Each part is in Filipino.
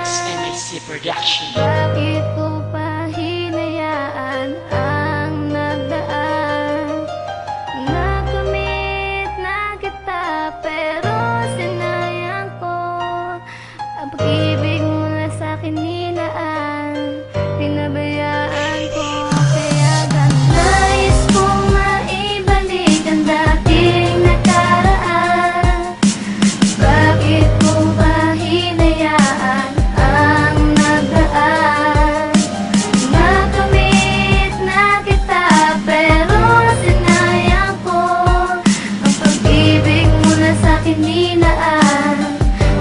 MAC Production. Bakit ko pa hinayaan ang nagdaan? Nakamit na kita pero sinayang ko ang pag-ibig mula sa'kin nilaan. Pinabayaan ko kaya ganun. Nais kong maibalik ang dating nakaraan. Bakit ko pa hinayaan ang nagdaan? Nakamit na kita pero sinayang ko ang pag-ibig mula sa'kin nilaan.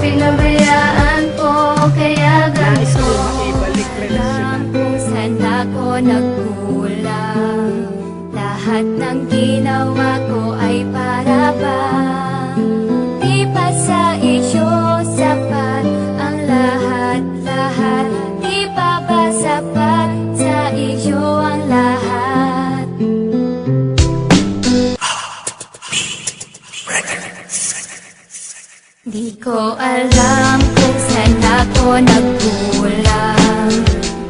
Pinabayaan ko kaya ganito. Alam kung saan ako nagkulang. Lahat ng ginawa ko ay para bang di pa sa isyo sapat ang lahat-lahat. Di pa ba sapat sa isyo ang lahat? Di ko alam kung saan ako nagkulang.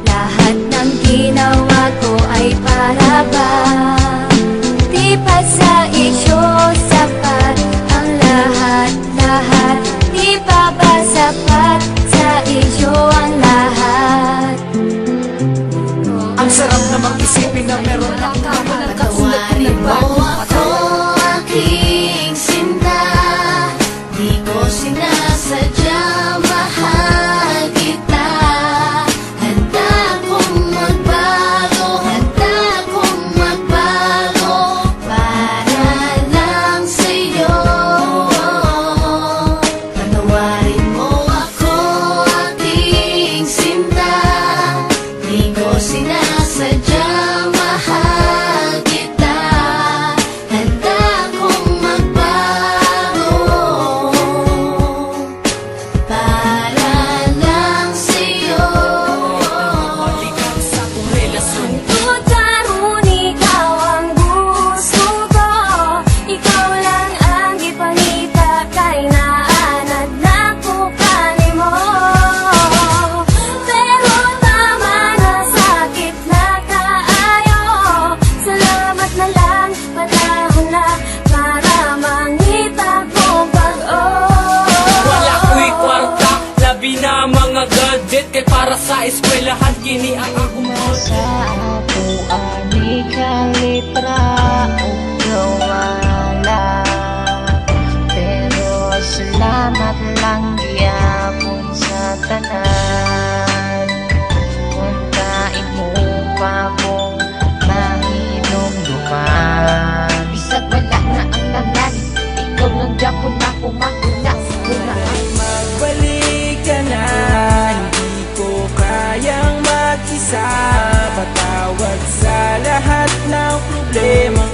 Lahat ng ginawa ko ay para bang di pa sa isyo sapat ang lahat-lahat. Di pa ba sapat sa isyo ang lahat? Ang sarap namang isipin na meron akong Patawarin mo ako, aking sinta. Di ko sinasadya, mahal kita. Handa kong magbago, handa kong magbago para lang sa'yo. Patawarin mo ako, aking sinta. Di ko sinasadya, mahal kita. Handa kong magbago para lang sa'yo. Tutaron, ikaw ang gusto ko. Ikaw lang ang ipangita kay naanad na kukani mo. Pero tama na, sakit na kaayo. Salamat na lang, panahon na para mangita kong Wala pag-o. ko'y kwarta, labi na mga gadget. Kay para sa eskwelahan, kini ang akong Sa ako ani kalitra o gawala. Pero salamat lang gyapon sa tanan. Kung kain mo pa kong mahinumduman. Bisag wala na ang laman, ikaw lang gyapon ako makulas. Wala ang magbalik ka na. Hindi ko kayang mag-isa. Patawad sa lahat ng problemang